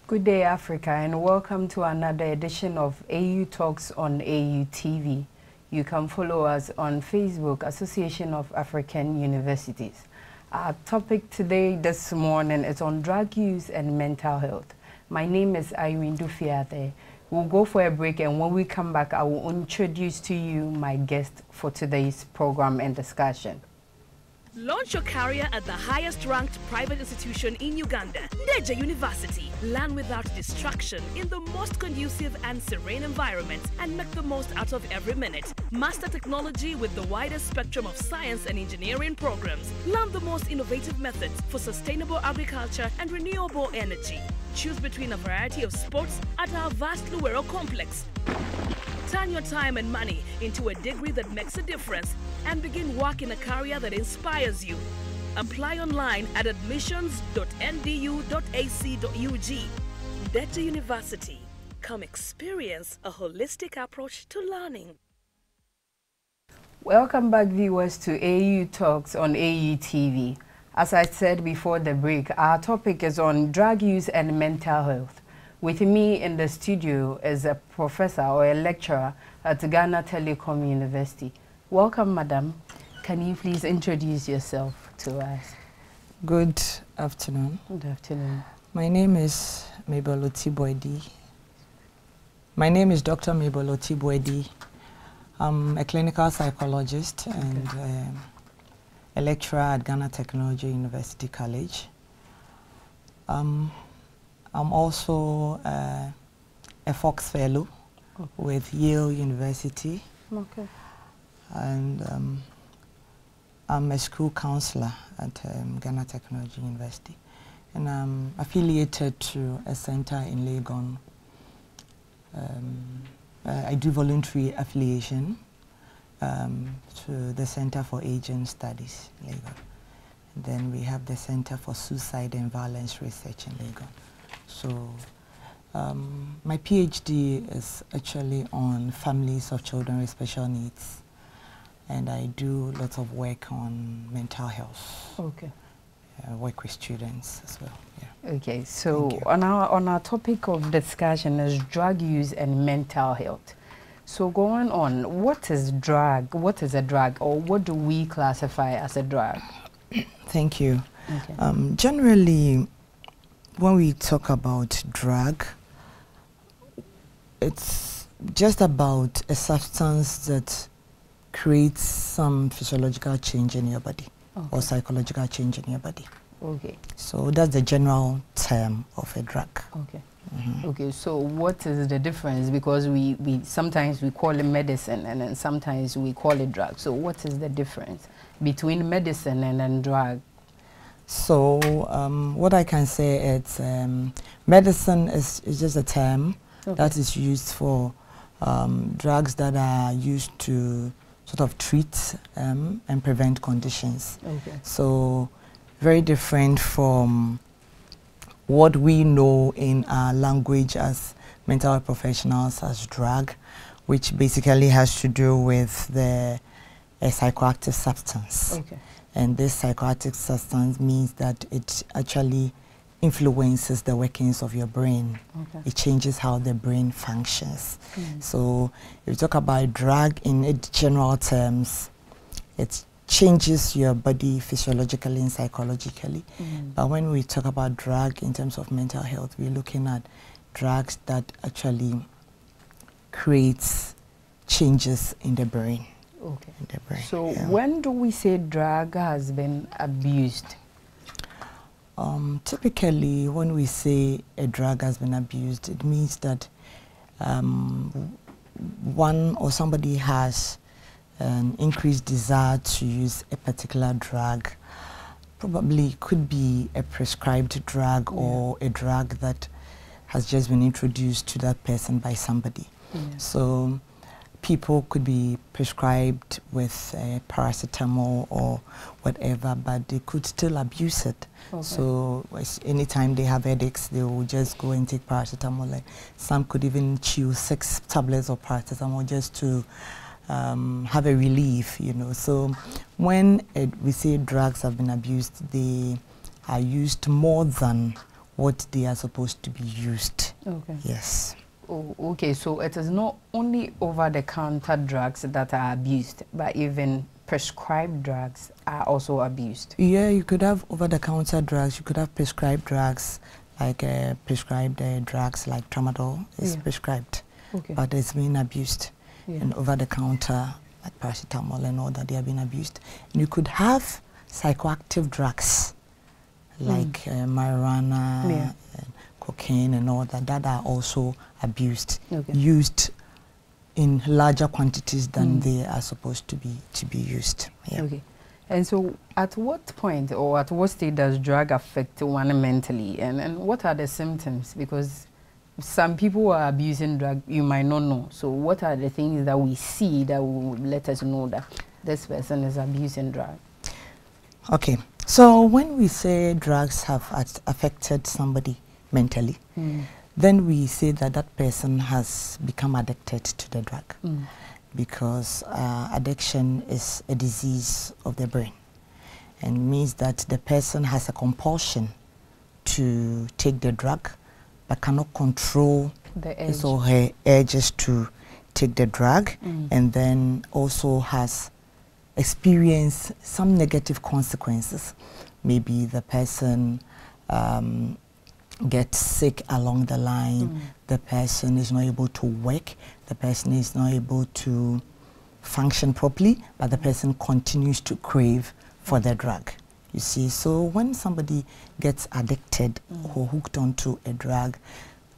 Good day, Africa, and welcome to another edition of AU Talks on AU TV. You can follow us on Facebook, Association of African Universities. Our topic today, this morning, is on drug use and mental health. My name is DUFIE. We'll go for a break, and when we come back, I will introduce to you my guest for today's program and discussion. Launch your career at the highest-ranked private institution in Uganda, DUFIE University. Learn without distraction in the most conducive and serene environment and make the most out of every minute. Master technology with the widest spectrum of science and engineering programs. Learn the most innovative methods for sustainable agriculture and renewable energy. Choose between a variety of sports at our vast Luwero complex. Turn your time and money into a degree that makes a difference and begin work in a career that inspires you. Apply online at admissions.ndu.ac.ug. DUFIE University. Come experience a holistic approach to learning. Welcome back, viewers, to AU Talks on AU TV. As I said before the break, our topic is on drug use and mental health. With me in the studio is a professor or a lecturer at Ghana Telecom University. Welcome, madam. Can you please introduce yourself to us? Good afternoon. Good afternoon. My name is MABEL BOADI. My name is Dr. MABEL BOADI. I'm a clinical psychologist and a lecturer at Ghana Technology University College. I'm also a Fox Fellow with Yale University. Okay. And I'm a school counselor at Ghana Technology University. And I'm affiliated to a center in Legon. I do voluntary affiliation to the Center for Aging Studies, Legon. And then we have the Center for Suicide and Violence Research in Legon. So my PhD is actually on families of children with special needs, and I do lots of work on mental health. Okay. I work with students as well. Yeah. Okay. So on our topic of discussion is drug use and mental health. So going on, what is drug? What is a drug, or what do we classify as a drug? Thank you. Okay. Generally, when we talk about drug, it's just about a substance that creates some physiological change in your body, okay, or psychological change in your body. Okay. So that's the general term of a drug. Okay. Okay, so what is the difference? Because we sometimes we call it medicine and then sometimes we call it drug. So what is the difference between medicine and then drug? So what I can say is medicine is just a term, okay, that is used for drugs that are used to sort of treat and prevent conditions. Okay. So very different from what we know in our language as mental health professionals as drug, which basically has to do with a psychoactive substance. Okay. And this psychoactive substance means that it actually influences the workings of your brain. Okay. It changes how the brain functions. So if you talk about drug in general terms, it changes your body physiologically and psychologically. But when we talk about drug in terms of mental health, we're looking at drugs that actually creates changes in the brain. Okay. In the brain. So when do we say drug has been abused? Typically, when we say a drug has been abused, it means that one or somebody has an increased desire to use a particular drug. Probably could be a prescribed drug, or a drug that has just been introduced to that person by somebody. So people could be prescribed with paracetamol or whatever, but they could still abuse it. Okay. So anytime they have headaches, they will just go and take paracetamol. Like some could even chew 6 tablets of paracetamol just to have a relief, you know. So when we say drugs have been abused, they are used more than what they are supposed to be used. Okay. Yes. Oh, okay, so it is not only over-the-counter drugs that are abused, but even prescribed drugs are also abused. Yeah, you could have over-the-counter drugs. You could have prescribed drugs, like prescribed drugs like tramadol is prescribed, but it's being abused. And over-the-counter, like paracetamol and all that, they are being abused. And you could have psychoactive drugs, like marijuana, and cocaine and all that, that are also abused, used in larger quantities than they are supposed to be used. Yeah. Okay. And so at what point or at what stage does drug affect one mentally, and what are the symptoms? Because some people who are abusing drug, you might not know. So what are the things that we see that will let us know that this person is abusing drug? Okay. So when we say drugs have affected somebody mentally, then we say that that person has become addicted to the drug, because addiction is a disease of the brain, and means that the person has a compulsion to take the drug but cannot control his or her urges to take the drug, and then also has experienced some negative consequences. Maybe the person gets sick along the line, the person is not able to work, the person is not able to function properly, but the person continues to crave for the drug. You see, so when somebody gets addicted or hooked onto a drug,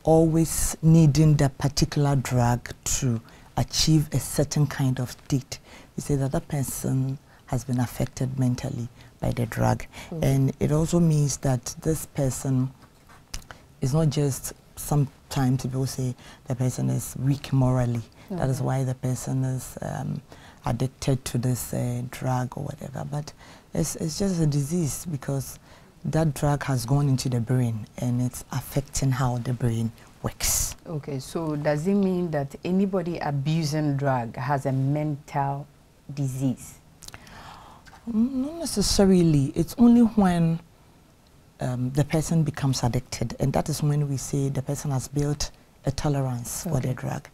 always needing that particular drug to achieve a certain kind of state, you say that that person has been affected mentally by the drug. And it also means that this person is not just, sometimes people say the person is weak morally. That is why the person is addicted to this drug or whatever. But it's just a disease, because that drug has gone into the brain and it's affecting how the brain works. Okay, so does it mean that anybody abusing drug has a mental disease? Not necessarily. It's only when the person becomes addicted, and that is when we say the person has built a tolerance for the drug.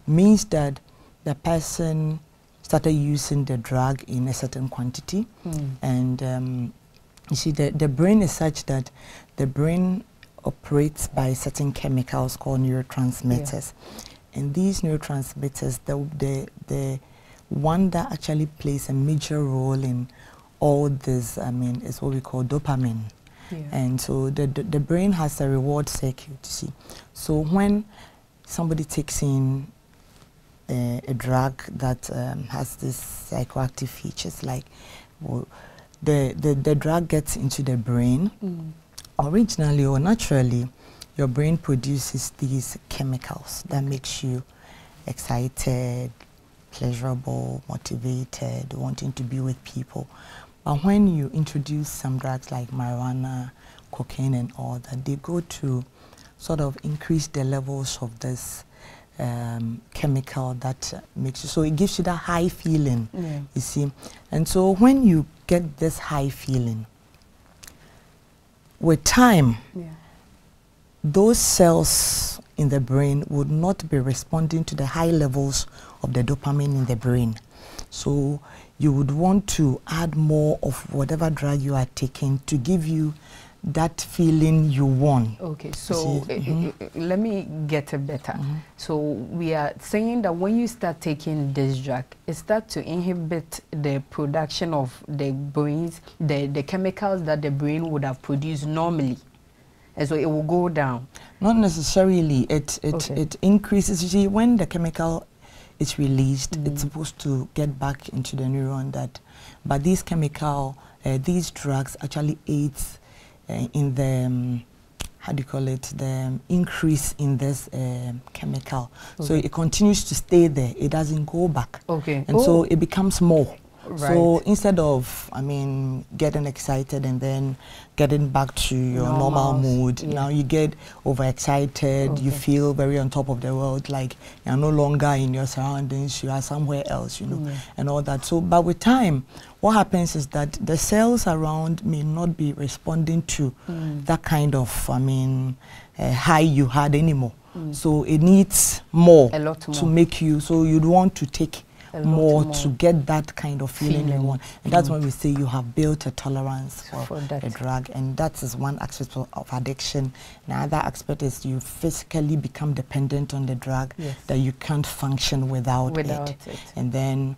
Means that the person started using the drug in a certain quantity, and you see the brain is such that the brain operates by certain chemicals called neurotransmitters, and these neurotransmitters, the one that actually plays a major role in all this, I mean, is what we call dopamine. And so the brain has a reward circuit, you see. So when somebody takes in a drug that has these psychoactive features, like the drug gets into the brain, originally or naturally, your brain produces these chemicals that makes you excited, pleasurable, motivated, wanting to be with people. But when you introduce some drugs like marijuana, cocaine and all that, they go to sort of increase the levels of this chemical that makes you, so it gives you that high feeling, you see. And so when you get this high feeling, with time, those cells in the brain would not be responding to the high levels of the dopamine in the brain. So you would want to add more of whatever drug you are taking to give you that feeling you want. Okay, so let me get it better. So we are saying that when you start taking this drug, it starts to inhibit the production of the brains, the chemicals that the brain would have produced normally, and so it will go down. Not necessarily. It increases. You see, when the chemical is released, it's supposed to get back into the neuron. But these these drugs actually aids in the how do you call it, the increase in this chemical. So it continues to stay there. It doesn't go back. And so it becomes more. So instead of, I mean, getting excited and then getting back to your normal mood, now you get overexcited, you feel very on top of the world, like you're no longer in your surroundings, you are somewhere else, you know, and all that. So, but with time, what happens is that the cells around may not be responding to that kind of, I mean, high you had anymore. So it needs more, to make you, so you'd want to take more to get that kind of feeling you want. And that's when we say you have built a tolerance for a drug. And that is one aspect of addiction. Another aspect is you physically become dependent on the drug, that you can't function without it. And then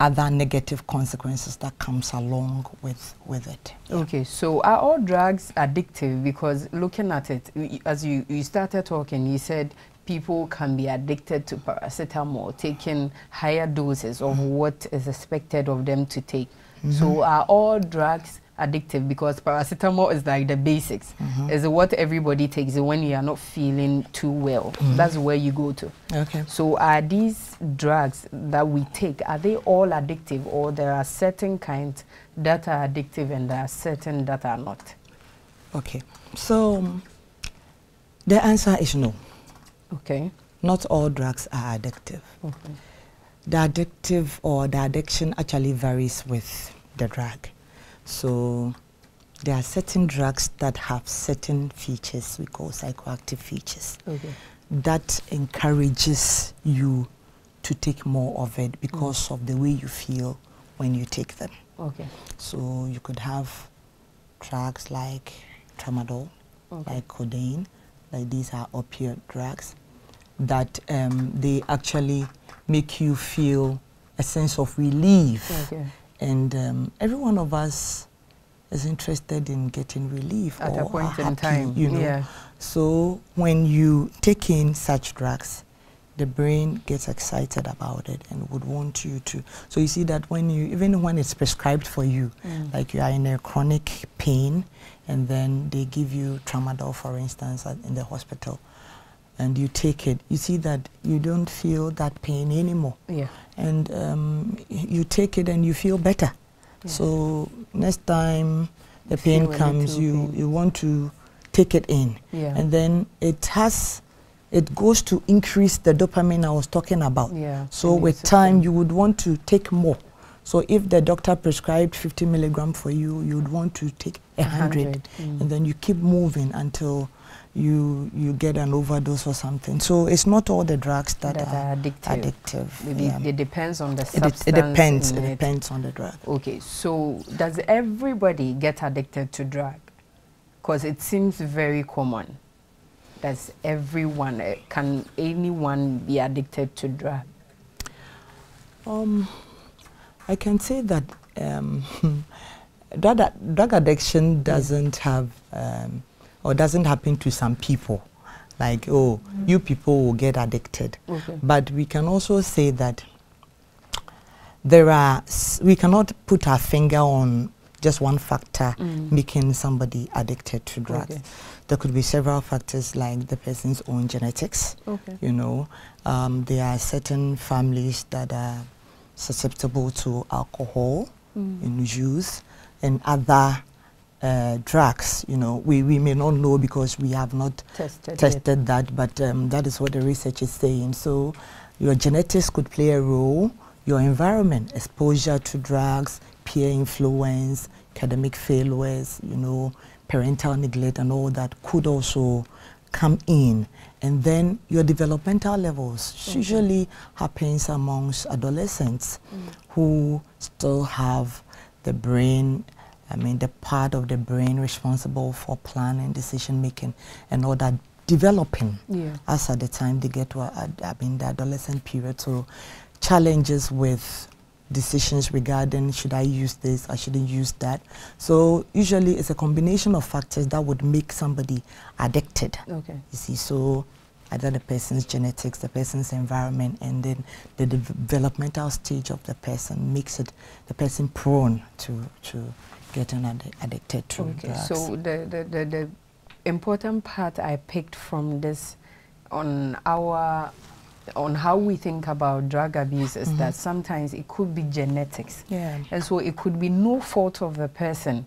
other negative consequences that comes along with it. Okay, so are all drugs addictive? Because looking at it, as you started talking, you said people can be addicted to paracetamol, taking higher doses of what is expected of them to take. So are all drugs addictive? Because paracetamol is like the basics. Is what everybody takes when you are not feeling too well. That's where you go to. Okay. So are these drugs that we take, are they all addictive, or there are certain kinds that are addictive and there are certain that are not? Okay. So the answer is no. Okay. Not all drugs are addictive. Okay. The addictive or the addiction actually varies with the drug. So there are certain drugs that have certain features we call psychoactive features that encourages you to take more of it because of the way you feel when you take them. Okay. So you could have drugs like tramadol, like codeine, like these are opioid drugs that they actually make you feel a sense of relief. And every one of us is interested in getting relief at a point in time, you know. So when you take in such drugs, the brain gets excited about it and would want you to. So you see that when you, even when it's prescribed for you, like you are in a chronic pain, and then they give you tramadol, for instance, in the hospital, and you take it, you see that you don't feel that pain anymore. And you take it and you feel better. So next time the pain comes, you want to take it in. And then it goes to increase the dopamine I was talking about. So with time, you would want to take more. So if the doctor prescribed 50 milligrams for you, you would want to take 100. And then you keep moving until you get an overdose or something. So it's not all the drugs that are addictive. It depends on the substance. It depends on the drug. Okay, so does everybody get addicted to drug? Because it seems very common. Does everyone, can anyone be addicted to drug? I can say that drug addiction doesn't have or doesn't happen to some people, like, oh, you people will get addicted. But we can also say that we cannot put our finger on just one factor making somebody addicted to drugs. There could be several factors, like the person's own genetics. You know, there are certain families that are susceptible to alcohol in use and other drugs. You know, we may not know because we have not tested that, but that is what the research is saying. So your genetics could play a role, your environment, exposure to drugs, peer influence, academic failures, you know, parental neglect and all that could also come in. And then your developmental levels usually happens amongst adolescents who still have the brain, I mean the part of the brain responsible for planning, decision making and all that developing as at the time they get to the adolescent period. So challenges with decisions regarding should I use this, I shouldn't use that. So usually it's a combination of factors that would make somebody addicted. You see, so either the person's genetics, the person's environment, and then the developmental stage of the person makes it the person prone to getting addicted to drugs. So the important part I picked from this on our on how we think about drug abuse is that sometimes it could be genetics. Yeah. And so it could be no fault of the person,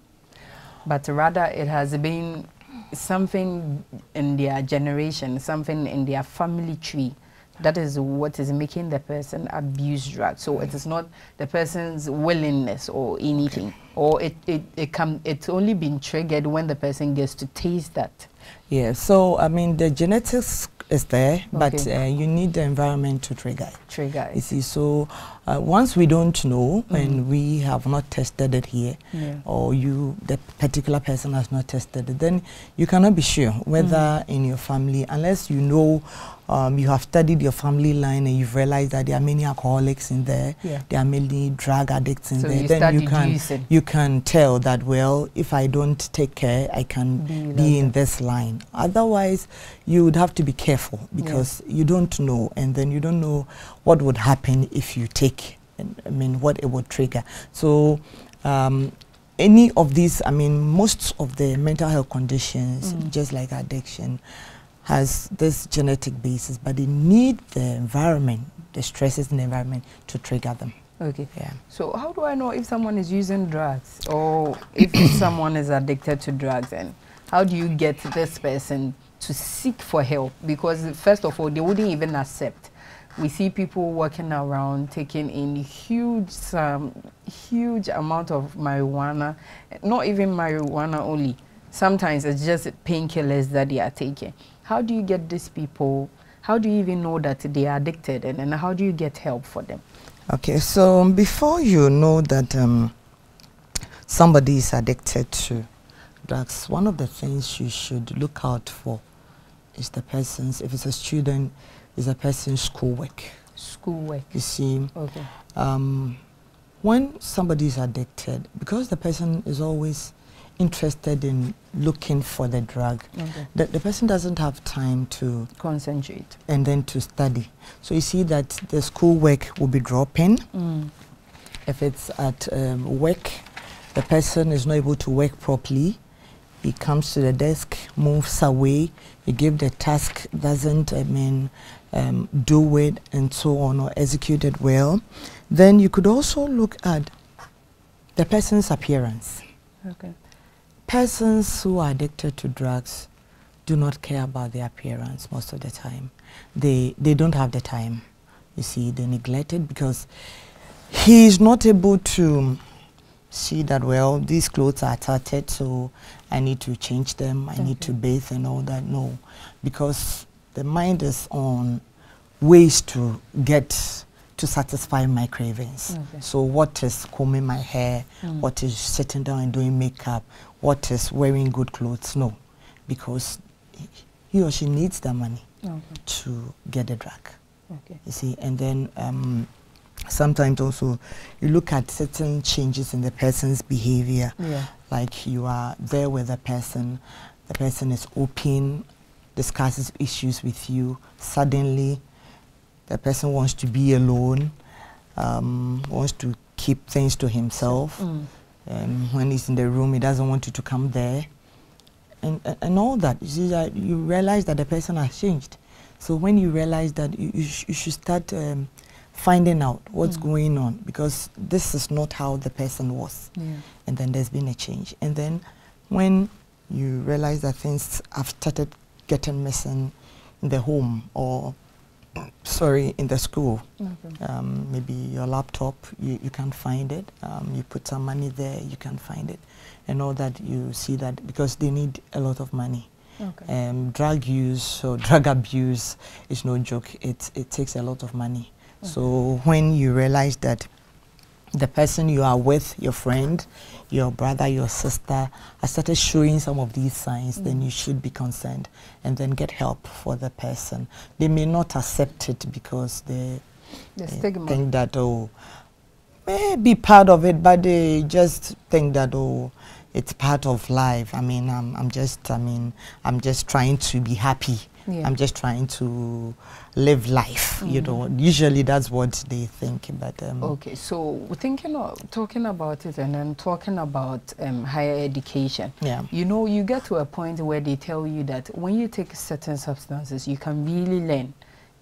but rather it has been something in their generation, something in their family tree. That is what is making the person abuse drugs. So it is not the person's willingness or anything, or it's only been triggered when the person gets to taste that. Yeah, so I mean the genetics is there, but you need the environment to trigger it. Trigger it. You see, so once we don't know and we have not tested it here, or the particular person has not tested it, then you cannot be sure whether in your family, unless you know, you have studied your family line and you've realized that there are many alcoholics in there, there are many drug addicts in there, then you can tell that, well, if I don't take care, I can be in this line. Otherwise, you would have to be careful because you don't know, and then you don't know what would happen if you take, I mean, what it would trigger. So any of these, I mean, most of the mental health conditions, just like addiction, has this genetic basis, but they need the environment, the stresses in the environment to trigger them. Okay. Yeah. So how do I know if someone is using drugs or if someone is addicted to drugs, and how do you get this person to seek for help? Because first of all, they wouldn't even accept. We see people walking around taking in huge amount of marijuana, not even marijuana only. Sometimes it's just painkillers that they are taking. How do you get these people, how do you even know that they are addicted, and how do you get help for them? Okay, so before you know that somebody is addicted to drugs, one of the things you should look out for is the person's, if it's a student, is a person's schoolwork. Schoolwork. You see, when somebody is addicted, because the person is always interested in looking for the drug, the person doesn't have time to concentrate and then to study. So you see that the schoolwork will be dropping. If it's at work, the person is not able to work properly. He comes to the desk, moves away, you give the task, doesn't, I mean, do it and so on, or execute it well. Then you could also look at the person's appearance. Okay. Persons who are addicted to drugs do not care about their appearance most of the time. They don't have the time. You see, they neglect it because he is not able to see that, well, these clothes are tattered, so I need to change them, I need to bathe and all that. No, because the mind is on ways to get to satisfy my cravings. So what is combing my hair, what is sitting down and doing makeup, what is wearing good clothes? No, because he or she needs the money to get the drug. You see, and then sometimes also you look at certain changes in the person's behavior. Like you are there with the person is open, discusses issues with you. Suddenly the person wants to be alone, wants to keep things to himself. When he's in the room, he doesn't want you to come there. And all that. You see that you realize that the person has changed. So when you realize that, you should start finding out what's going on, because this is not how the person was. And then there's been a change. And then when you realize that things have started getting missing in the home, or sorry, in the school, maybe your laptop, you can't find it, you put some money there, you can't find it, and all that, you see that because they need a lot of money. Drug use or drug abuse is no joke. It takes a lot of money. So when you realize that the person you are with, your friend, your brother, your sister, has started showing some of these signs, then you should be concerned and then get help for the person. They may not accept it because they think that, oh, may be part of it, but they just think that, oh, it's part of life. I mean, I'm just trying to be happy. I'm just trying to live life, you know. Usually that's what they think, but okay, so talking about it and then talking about higher education. You know, you get to a point where they tell you that when you take certain substances, you can really learn.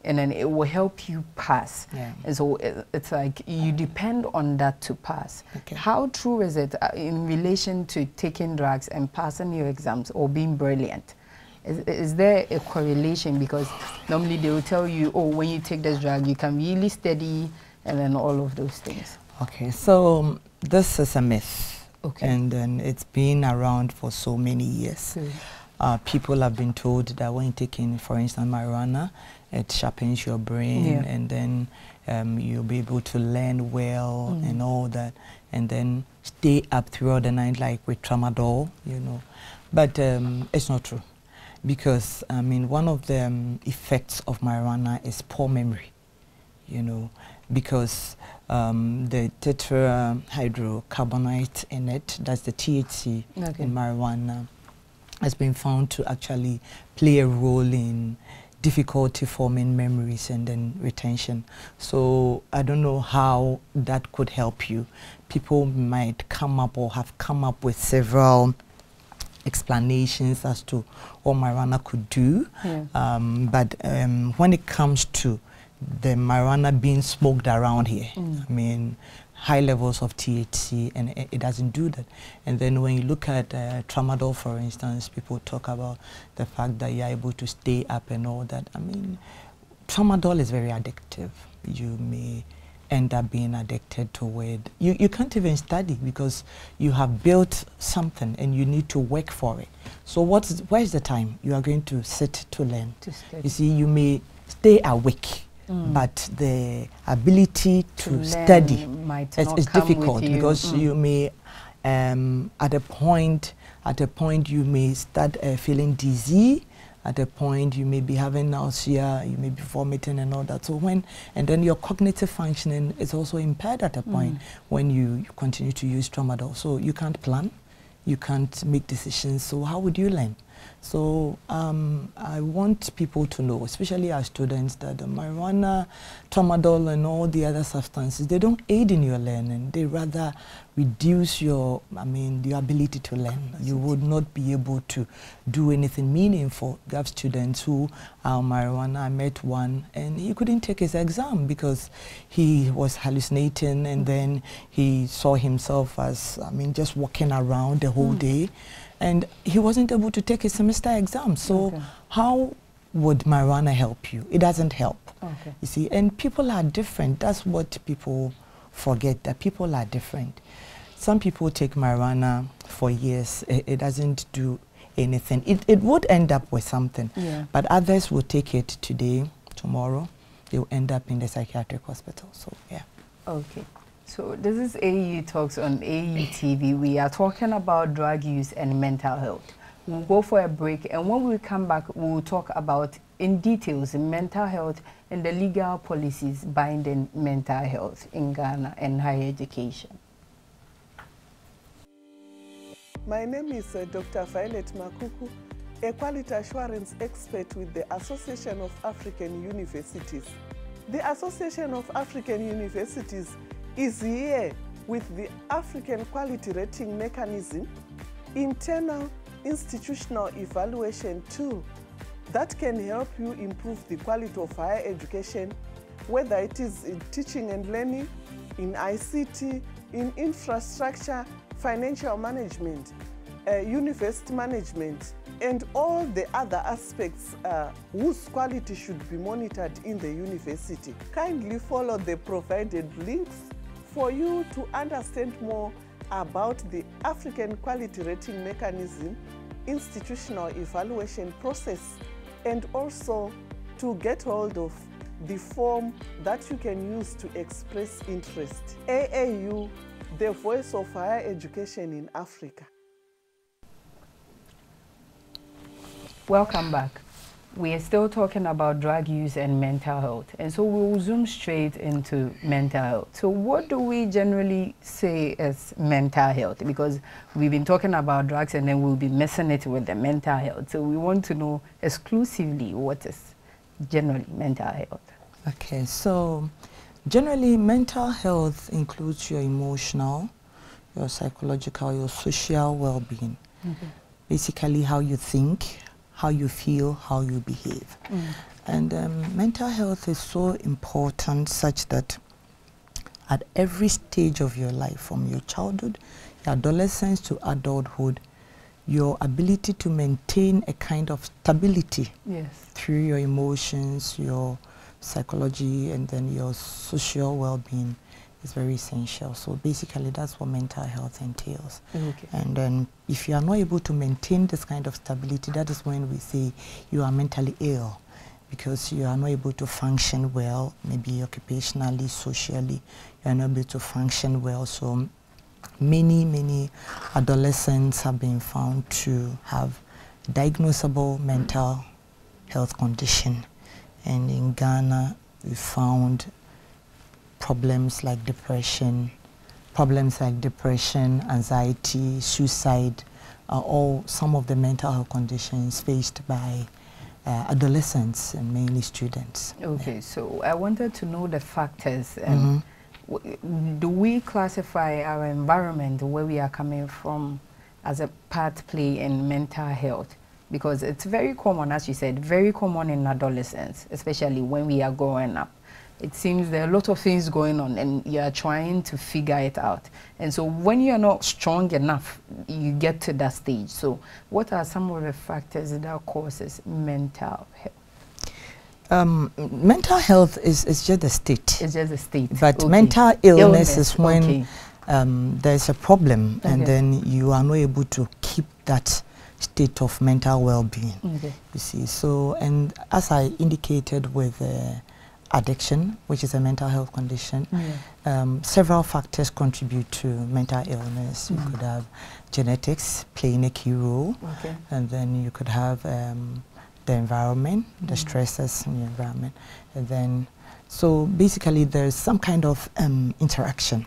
and then it will help you pass. Yeah. And so it's like you depend on that to pass. Okay. How true is it in relation to taking drugs and passing your exams or being brilliant? Is there a correlation? Because normally they will tell you, oh, when you take this drug, you can really study and then all of those things. Okay, so this is a myth. Okay. And then it's been around for so many years. People have been told that when you're taking, for instance, marijuana, it sharpens your brain, and then you'll be able to learn well and all that, and then stay up throughout the night like with tramadol, you know. But it's not true, because I mean, one of the effects of marijuana is poor memory, you know, because the tetrahydrocarbonate in it, that's the THC in marijuana, has been found to actually play a role in difficulty forming memories and then retention. So I don't know how that could help you. People might come up or have come up with several explanations as to what marijuana could do. But when it comes to the marijuana being smoked around here, I mean, high levels of THC, and it doesn't do that. And then when you look at tramadol, for instance, people talk about the fact that you're able to stay up and all that. I mean, tramadol is very addictive. You may end up being addicted to it. You can't even study because you have built something and you need to work for it. So where's the time you are going to sit to learn? You see, you may stay awake, but the ability to study is difficult, because you may at a point you may start feeling dizzy. At a point you may be having nausea, you may be vomiting and all that. So and then your cognitive functioning is also impaired at a point when you continue to use tramadol. So you can't plan, you can't make decisions. So how would you learn? So I want people to know, especially our students, that the marijuana, tramadol and all the other substances, they don't aid in your learning. They rather reduce your ability to learn. You would not be able to do anything meaningful. We have students who are marijuana. I met one and he couldn't take his exam because he was hallucinating, and then he saw himself as, just walking around the whole day. And he wasn't able to take his semester exam. So how would marijuana help you? It doesn't help. You see, and people are different. That's what people forget, that people are different. Some people take marijuana for years. It doesn't do anything. It would end up with something. But others will take it today, tomorrow. They will end up in the psychiatric hospital. So, yeah. Okay. So this is AU Talks on AU TV. We are talking about drug use and mental health. We'll go for a break, and when we come back, we'll talk about in details mental health and the legal policies binding mental health in Ghana and higher education. My name is Dr. Violet Makuku, a quality assurance expert with the Association of African Universities. The Association of African Universities is here with the African Quality Rating Mechanism, internal institutional evaluation tool that can help you improve the quality of higher education, whether it is in teaching and learning, in ICT, in infrastructure, financial management, university management, and all the other aspects whose quality should be monitored in the university. Kindly follow the provided links for you to understand more about the African Quality Rating Mechanism, institutional evaluation process, and also to get hold of the form that you can use to express interest. AAU, the voice of higher education in Africa. Welcome back. We are still talking about drug use and mental health, and so we'll zoom straight into mental health. So what do we generally say as mental health? Because we've been talking about drugs and then we'll be messing it with the mental health. So we want to know exclusively what is generally mental health. Okay, so generally mental health includes your emotional, your psychological, your social well-being. Basically how you think, how you feel, how you behave. And mental health is so important such that at every stage of your life, from your childhood, your adolescence to adulthood, your ability to maintain a kind of stability through your emotions, your psychology, and then your social well-being is very essential. So basically that's what mental health entails. And then if you are not able to maintain this kind of stability, that is when we say you are mentally ill, because you are not able to function well, maybe occupationally, socially, you are not able to function well. So many adolescents have been found to have diagnosable mental health condition. And in Ghana, we found problems like depression, anxiety, suicide are all some of the mental health conditions faced by adolescents and mainly students. Okay, so I wanted to know the factors. Do we classify our environment, where we are coming from, as a part play in mental health? Because it's very common, as you said, very common in adolescence, especially when we are growing up. It seems there are a lot of things going on and you are trying to figure it out. And so when you are not strong enough, you get to that stage. So what are some of the factors that causes mental health? Mental health is just a state. It's just a state. But mental illness is when there's a problem and then you are not able to keep that state of mental well-being. You see, so, and as I indicated with addiction, which is a mental health condition, several factors contribute to mental illness. You could have genetics playing a key role, and then you could have the environment, the stresses in the environment, and then so basically there's some kind of interaction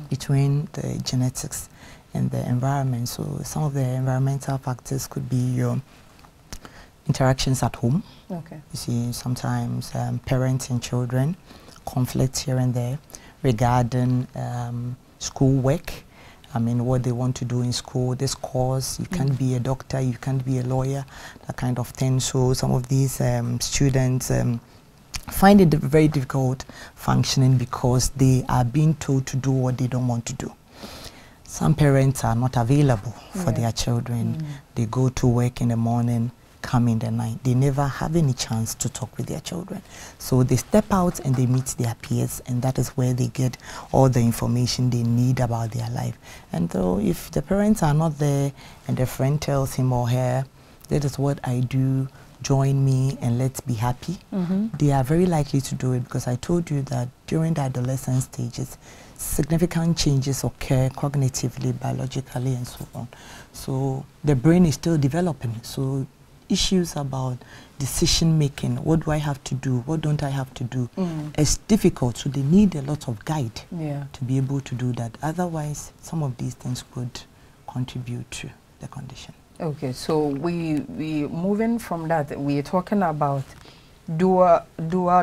between the genetics and the environment. So some of the environmental factors could be your interactions at home. You see, sometimes parents and children, conflicts here and there regarding school work. I mean, what they want to do in school, this course, you can't be a doctor, you can't be a lawyer, that kind of thing. So some of these students find it very difficult functioning because they are being told to do what they don't want to do. Some parents are not available for their children. They go to work in the morning, come in the night. They never have any chance to talk with their children. So they step out and they meet their peers, and that is where they get all the information they need about their life. And so if the parents are not there and the friend tells him or her, that is what I do, join me and let's be happy, they are very likely to do it, because I told you that during the adolescent stages, significant changes occur cognitively, biologically, and so on. So the brain is still developing. So issues about decision making, what do I have to do, what don't I have to do, it's difficult. So they need a lot of guide to be able to do that. Otherwise, some of these things could contribute to the condition. Okay, so we moving from that, we're talking about dual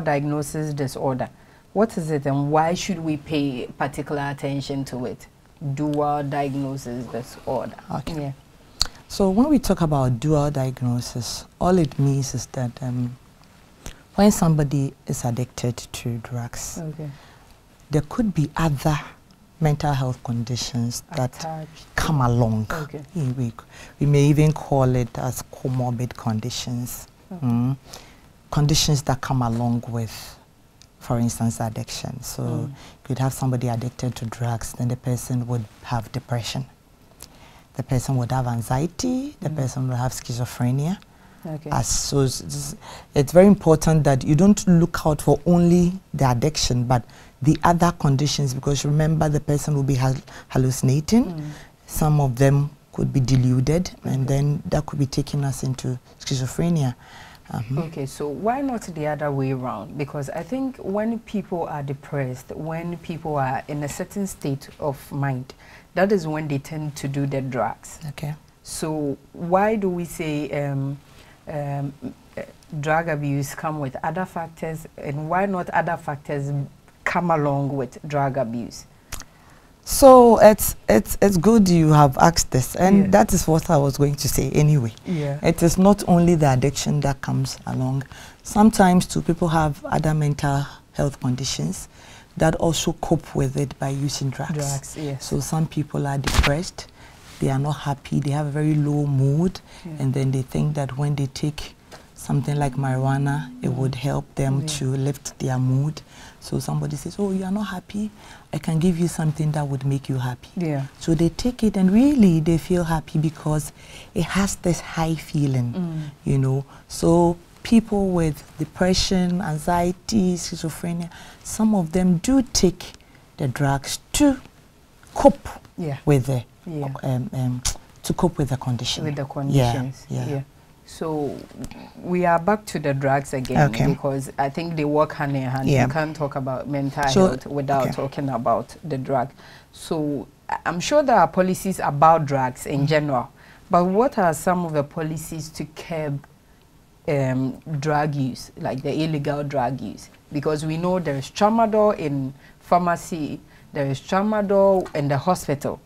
diagnosis disorder. What is it and why should we pay particular attention to it? Dual diagnosis disorder. Okay. So when we talk about dual diagnosis, all it means is that when somebody is addicted to drugs, there could be other mental health conditions that come along. We may even call it as comorbid conditions. Conditions that come along with, for instance, addiction. So you could have somebody addicted to drugs, then the person would have depression. The person would have anxiety, the person would have schizophrenia. So it's very important that you don't look out for only the addiction, but the other conditions, because remember, the person will be hallucinating. Some of them could be deluded, and then that could be taking us into schizophrenia. Okay, so why not the other way around? Because I think when people are depressed, when people are in a certain state of mind, that is when they tend to do the drugs. So why do we say drug abuse come with other factors, and why not other factors come along with drug abuse? So it's good you have asked this, and that is what I was going to say anyway. It is not only the addiction that comes along. Sometimes too, people have other mental health conditions that also cope with it by using drugs. Drugs, yes. So some people are depressed, they are not happy, they have a very low mood, and then they think that when they take something like marijuana, it would help them to lift their mood. So somebody says, oh, you are not happy? I can give you something that would make you happy. Yeah. So they take it and really they feel happy because it has this high feeling, you know. So people with depression, anxiety, schizophrenia, some of them do take the drugs to cope with the to cope with the condition. With the conditions. Yeah. So we are back to the drugs again because I think they work hand in hand. You can't talk about mental health without talking about the drug. So I'm sure there are policies about drugs in general, but what are some of the policies to curb drug use, like the illegal drug use? Because we know there is tramadol in pharmacy, there is tramadol in the hospital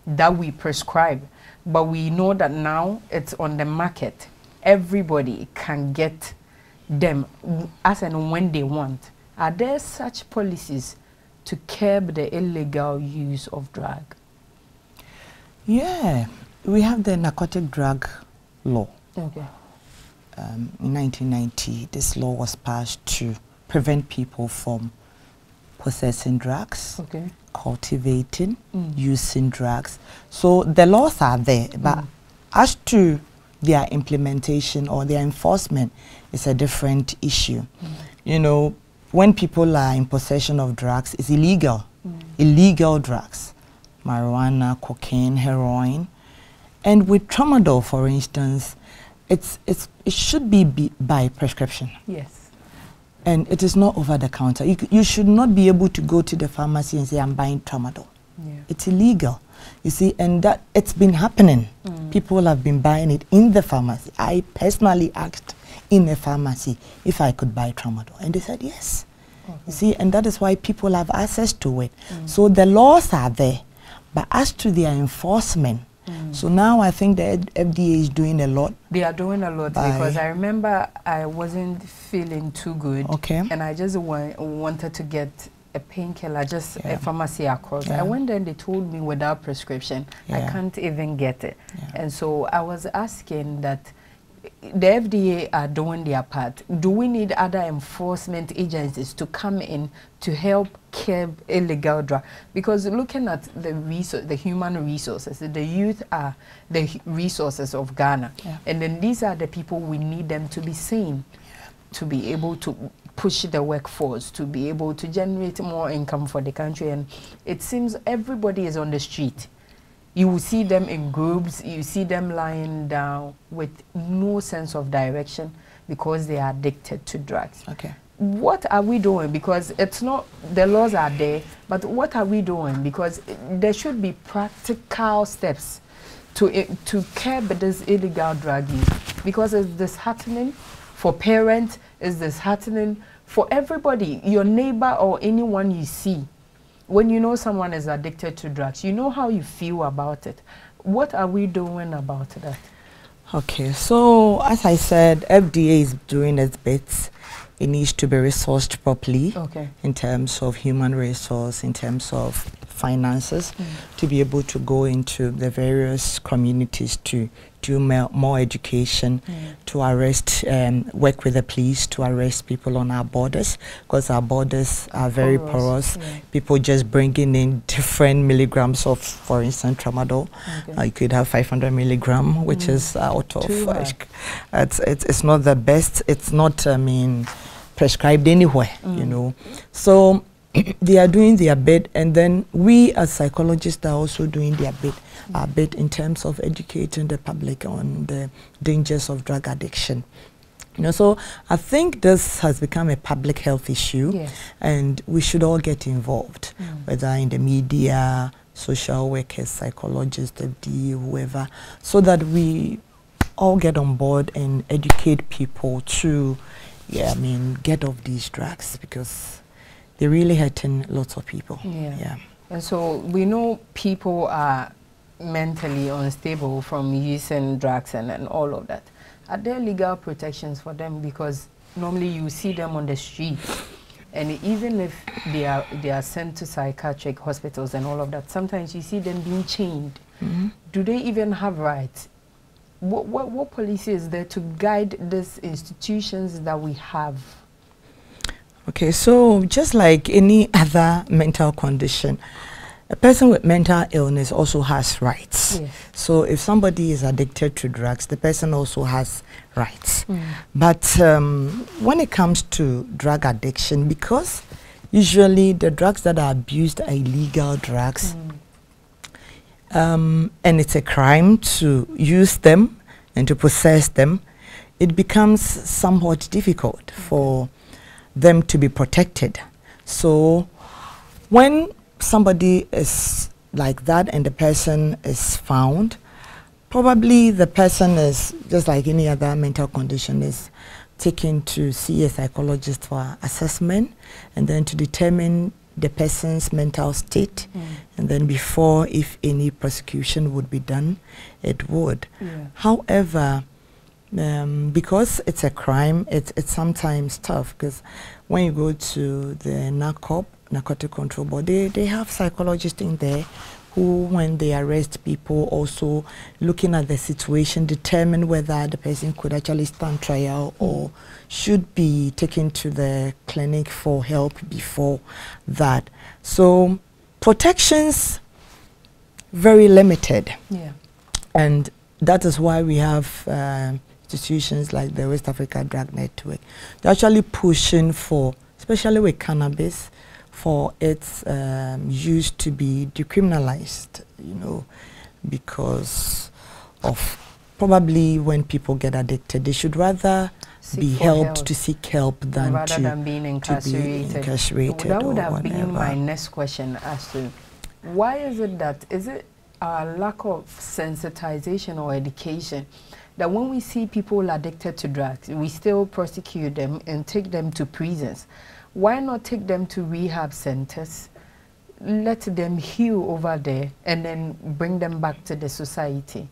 that we prescribe, but we know that now it's on the market. Everybody can get them as and when they want. Are there such policies to curb the illegal use of drug? Yeah, we have the narcotic drug law. Okay. In 1990, this law was passed to prevent people from possessing drugs, cultivating, using drugs. So the laws are there, but as to their implementation or their enforcement is a different issue. You know, when people are in possession of drugs, it's illegal. Illegal drugs, marijuana, cocaine, heroin. And with tramadol, for instance, it should be by prescription. Yes. And it is not over the counter. You should not be able to go to the pharmacy and say, I'm buying tramadol. It's illegal. You see, and that it's been happening. People have been buying it in the pharmacy. I personally asked in a pharmacy if I could buy tramadol, and they said yes. You see, and that is why people have access to it. So the laws are there, but as to their enforcement, so now I think the FDA is doing a lot. They are doing a lot because I remember I wasn't feeling too good, and I just wanted to get a painkiller, just a pharmacy across. I went there and they told me without prescription, I can't even get it. And so I was asking that the FDA are doing their part. Do we need other enforcement agencies to come in to help curb illegal drugs? Because looking at the human resources, the youth are the resources of Ghana. And then these are the people we need them to be seen, to be able to push the workforce, to be able to generate more income for the country. And it seems everybody is on the street. You will see them in groups, you see them lying down with no sense of direction because they are addicted to drugs. What are we doing? Because it's not, the laws are there, but what are we doing? Because there should be practical steps to curb this illegal drug use. Because it's disheartening for parents, it's disheartening for everybody, your neighbor or anyone you see. When you know someone is addicted to drugs, you know how you feel about it. What are we doing about that? Okay, so as I said, FDA is doing its bits. It needs to be resourced properly in terms of human resource, in terms of finances, to be able to go into the various communities to do more education, to arrest, work with the police to arrest people on our borders, because our borders are very porous. People just bringing in different milligrams of, for instance, tramadol. You could have 500 milligram, which is out of, it's not the best. It's not, I mean, prescribed anywhere, you know. So they are doing their bit, and then we as psychologists are also doing their bit, a bit in terms of educating the public on the dangers of drug addiction. You know, so I think this has become a public health issue, and we should all get involved, whether in the media, social workers, psychologists, FDA, whoever, so that we all get on board and educate people to, get off these drugs, because they're really hurting lots of people. And so we know people are mentally unstable from using drugs and all of that. Are there legal protections for them? Because normally you see them on the street, and even if they are sent to psychiatric hospitals and all of that, sometimes you see them being chained. Do they even have rights? What policy is there to guide these institutions that we have? Okay, so just like any other mental condition, a person with mental illness also has rights. Yes. So if somebody is addicted to drugs, the person also has rights. But when it comes to drug addiction, because usually the drugs that are abused are illegal drugs, and it's a crime to use them and to possess them, it becomes somewhat difficult for them to be protected. So when somebody is like that and the person is found, probably the person is, just like any other mental condition, is taken to see a psychologist for assessment and then to determine the person's mental state, and then before, if any prosecution would be done, it would. However, because it's a crime, it's sometimes tough, because when you go to the Narcotic Control Board, they have psychologists in there who, when they arrest people, also looking at the situation, determine whether the person could actually stand trial or should be taken to the clinic for help before that. So protections very limited. And that is why we have institutions like the West Africa Drug Network. They're actually pushing for, especially with cannabis, for its use to be decriminalized, you know, because of probably when people get addicted, they should rather be helped to seek help than rather than being incarcerated. That would have been my next question as to why is it that, is it a lack of sensitization or education that when we see people addicted to drugs, we still prosecute them and take them to prisons? Why not take them to rehab centers, let them heal over there, and then bring them back to the society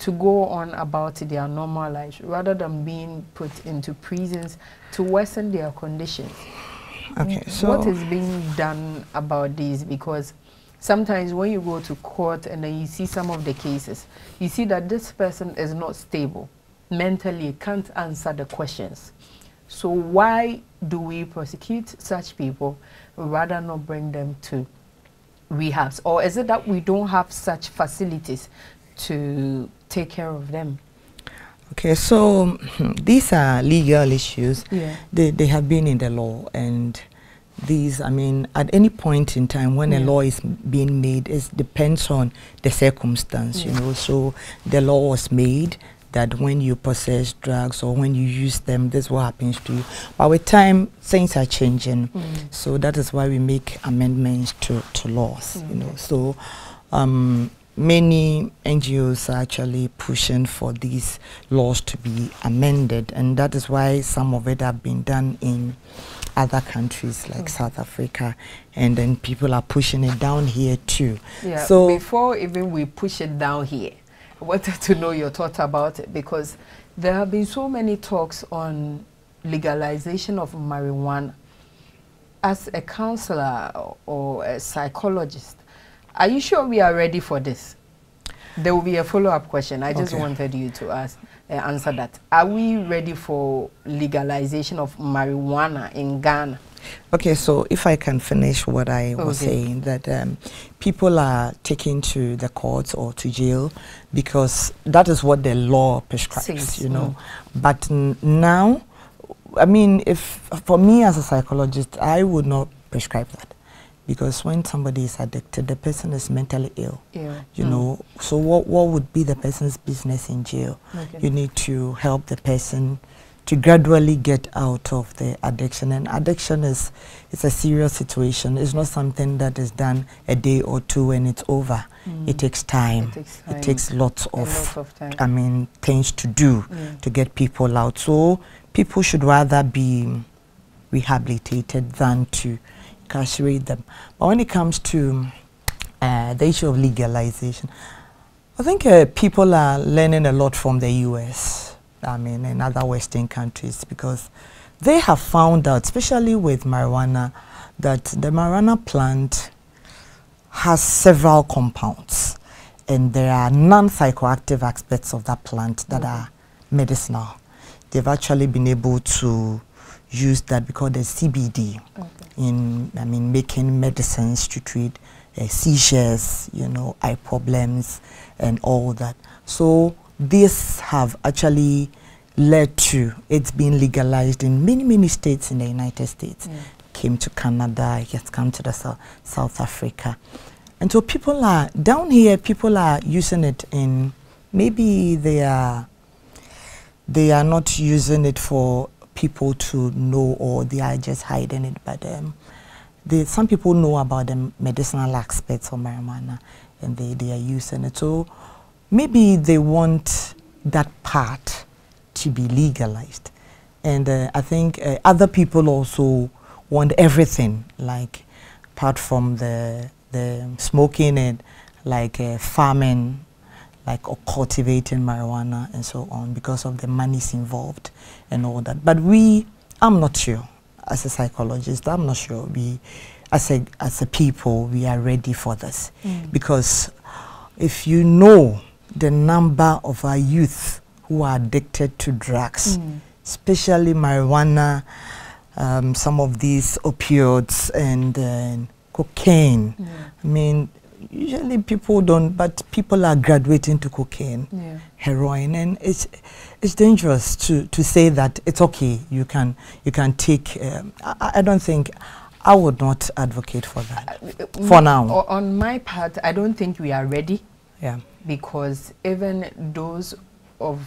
to go on about their normal lives, rather than being put into prisons to worsen their conditions? Okay, so what is being done about this? Because sometimes when you go to court and then you see some of the cases, you see that this person is not stable mentally, can't answer the questions. So why do we prosecute such people rather not bring them to rehabs? Or is it that we don't have such facilities to take care of them? Okay, so these are legal issues. They have been in the law, and these, I mean, at any point in time when a law is being made, it depends on the circumstance, you know. So the law was made that when you possess drugs or when you use them, this is what happens to you. But with time, things are changing. So that is why we make amendments to laws, you know. So many NGOs are actually pushing for these laws to be amended, and that is why some of it have been done in other countries like South Africa, and then people are pushing it down here too. So before even we push it down here, I wanted to know your thoughts about it, because there have been so many talks on legalization of marijuana. As a counselor or a psychologist, are you sure we are ready for this? There will be a follow-up question. I just wanted you to answer that. Are we ready for legalization of marijuana in Ghana? Okay, so if I can finish what I was saying, that people are taken to the courts or to jail because that is what the law prescribes, you know. But now, I mean, if for me as a psychologist, I would not prescribe that. Because when somebody is addicted, the person is mentally ill, you know. So what would be the person's business in jail? You need to help the person to gradually get out of the addiction. And addiction it's a serious situation. It's not something that is done a day or two and it's over. It takes time. It takes lots of time. I mean, things to do to get people out. So people should rather be rehabilitated than to incarcerate them. But when it comes to the issue of legalization, I think people are learning a lot from the US, I mean, and other Western countries, because they have found out, especially with marijuana, that the marijuana plant has several compounds, and there are non-psychoactive aspects of that plant that are medicinal. They've actually been able to use that because there's CBD in, making medicines to treat seizures, eye problems, and all that. So this have actually led to it's being legalized in many states in the United States. Came to Canada, it has come to the South Africa. And so people are, down here, people are using it in, maybe they are not using it for people to know, or they are just hiding it, but some people know about the medicinal aspects of marijuana, and they are using it. So maybe they want that part to be legalized. And I think other people also want everything, like apart from the smoking and like farming, like or cultivating marijuana and so on, because of the monies involved and all that. But I'm not sure, as a psychologist, I'm not sure we, as a people, we are ready for this. Because if you know the number of our youth who are addicted to drugs, especially marijuana, some of these opioids and cocaine. I mean, usually people don't, but people are graduating to cocaine, heroin, and it's dangerous to say that it's okay. You can take. I don't think. I would not advocate for that for now. On my part, I don't think we are ready. Yeah. Because even those of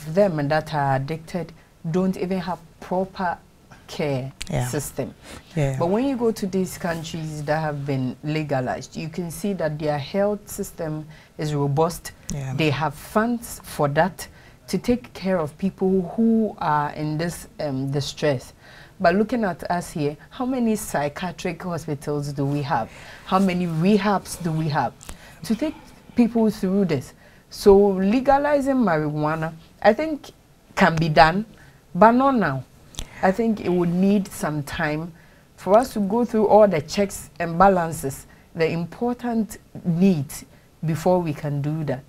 them that are addicted don't even have proper care system. But when you go to these countries that have been legalized, you can see that their health system is robust. They have funds for that to take care of people who are in this distress. But looking at us here, how many psychiatric hospitals do we have? How many rehabs do we have to take people through this? So legalizing marijuana, I think, can be done, but not now. I think it would need some time for us to go through all the checks and balances, the important needs, before we can do that.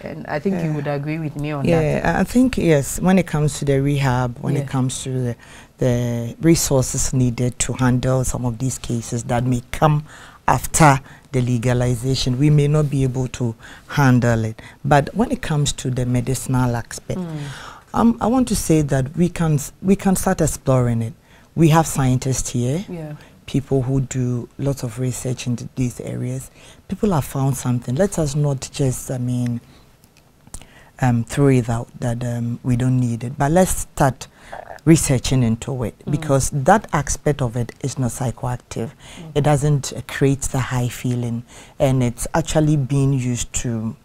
And I think you would agree with me on that. Yeah, I think, yes, when it comes to the rehab, when it comes to the resources needed to handle some of these cases that may come after the legalization, we may not be able to handle it. But when it comes to the medicinal aspect, I want to say that we can start exploring it. We have scientists here, people who do lots of research into these areas. People have found something. Let us not just, throw it out that we don't need it, but let's start researching into it, because that aspect of it is not psychoactive. It doesn't create the high feeling, and it's actually being used to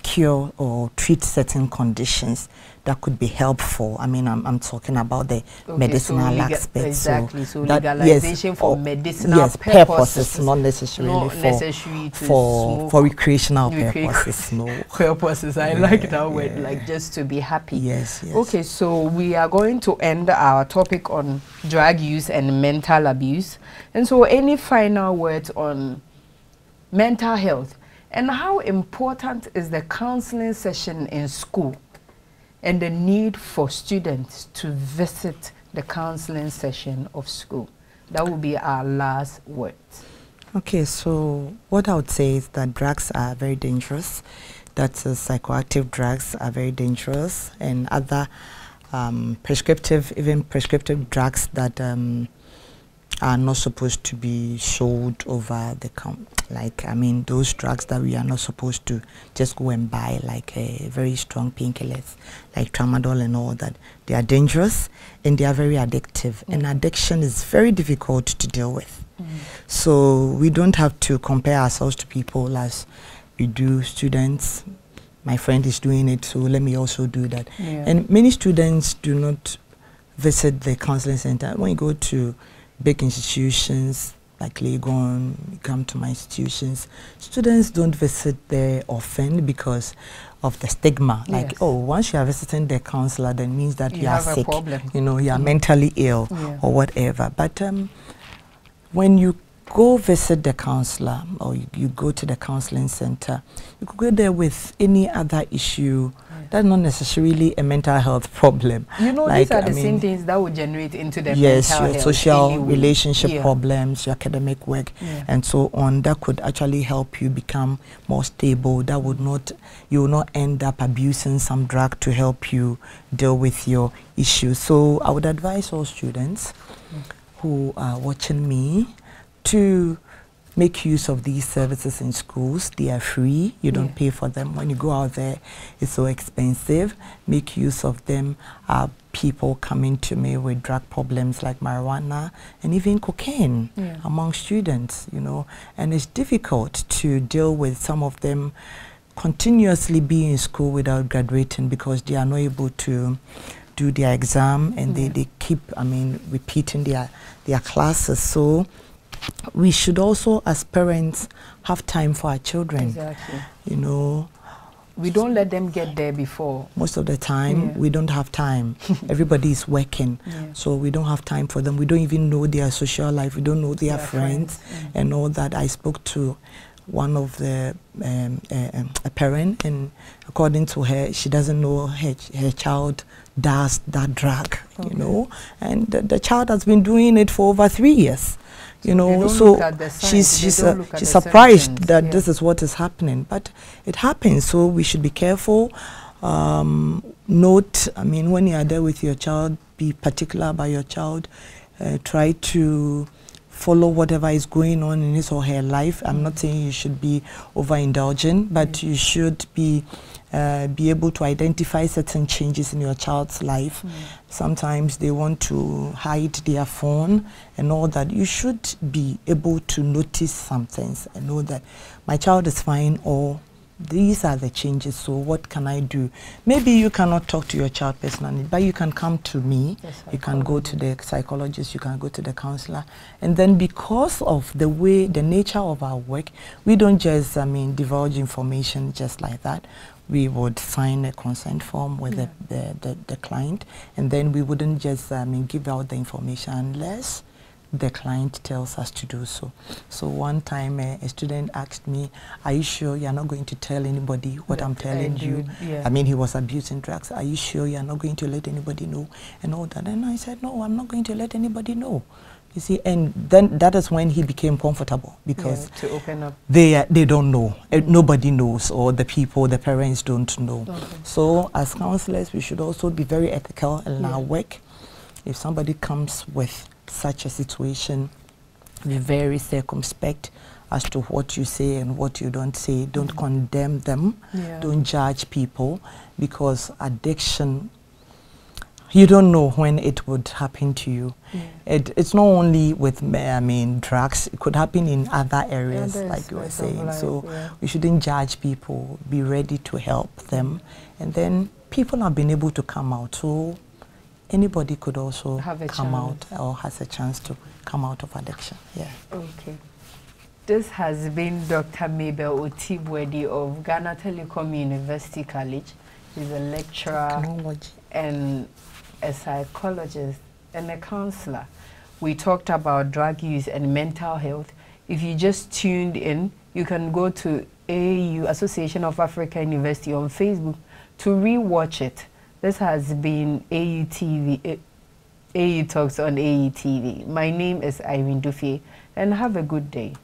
cure or treat certain conditions that could be helpful. I mean, I'm talking about the medicinal aspect. Exactly. So legalization for medicinal purposes, not necessarily for recreational purposes. Purposes. I like that word, like just to be happy. Yes. Okay, so we are going to end our topic on drug use and mental abuse. And so any final words on mental health? And how important is the counseling session in school, and the need for students to visit the counseling session of school? That will be our last words. Okay, so what I would say is that drugs are very dangerous. That psychoactive drugs are very dangerous, and other prescriptive drugs that are not supposed to be sold over the counter. Like, those drugs that we are not supposed to just go and buy, like very strong painkillers, like tramadol and all that. They are dangerous and they are very addictive. And addiction is very difficult to deal with. So we don't have to compare ourselves to people as we do students. My friend is doing it, so let me also do that. And many students do not visit the counseling center. When you go to big institutions, like Legon, come to my institutions. Students don't visit there often because of the stigma. Like, yes. oh, once you are visiting the counselor, that means that you are have sick. A problem. You know, you are mentally ill or whatever. But when you go visit the counselor or you go to the counseling center, you could go there with any other issue. That's not necessarily a mental health problem. You know, like, these are the same things that would generate into the yes, mental your health social anyway. relationship problems, your academic work, and so on. That could actually help you become more stable. That would not, you will not end up abusing some drug to help you deal with your issues. So I would advise all students who are watching me to make use of these services in schools. They are free. You don't pay for them. When you go out there, it's so expensive. Make use of them. People coming to me with drug problems like marijuana and even cocaine among students, you know. And it's difficult to deal with some of them continuously being in school without graduating because they are not able to do their exam and they keep, repeating their classes. So we should also, as parents, have time for our children. Exactly. You know, we don't let them get there before. Most of the time, we don't have time. Everybody is working, so we don't have time for them. We don't even know their social life. We don't know their friends and all that. I spoke to one of the a parent, and according to her, she doesn't know her child does that drug. You know, and the child has been doing it for over 3 years. You know, so she's surprised that this is what is happening, but it happens. So we should be careful. Note, when you are there with your child, be particular about your child. Try to follow whatever is going on in his or her life. I'm not saying you should be overindulgent, but you should be able to identify certain changes in your child's life. Sometimes they want to hide their phone and all that. You should be able to notice some things and know that my child is fine, or these are the changes, so what can I do? Maybe you cannot talk to your child personally, but you can come to me. You can go to the psychologist, you can go to the counselor. And then because of the nature of our work, we don't just, divulge information just like that. We would sign a consent form with the client, and then we wouldn't just, give out the information unless the client tells us to do so. So one time a student asked me, are you sure you're not going to tell anybody what I'm telling you? He was abusing drugs. Are you sure you're not going to let anybody know? And all that. And I said, no, I'm not going to let anybody know. You see, and then that is when he became comfortable, because to open up. They don't know. Nobody knows, or the parents don't know. So as counselors, we should also be very ethical in our work. If somebody comes with such a situation, be very circumspect as to what you say and what you don't say. Don't condemn them. Don't judge people, because addiction, you don't know when it would happen to you. It's not only with drugs. It could happen in other areas, like you were saying. So we shouldn't judge people. Be ready to help them, and then people have been able to come out. So anybody could also come out, or has a chance to come out of addiction. Okay. This has been Dr. Mabel BOADI of Ghana Telecom University College. He's a lecturer and a psychologist and a counselor. We talked about drug use and mental health. If you just tuned in, you can go to AU, Association of African University, on Facebook to rewatch it. This has been AU TV, AU Talks on AU TV. My name is IRENE DUFIE, and have a good day.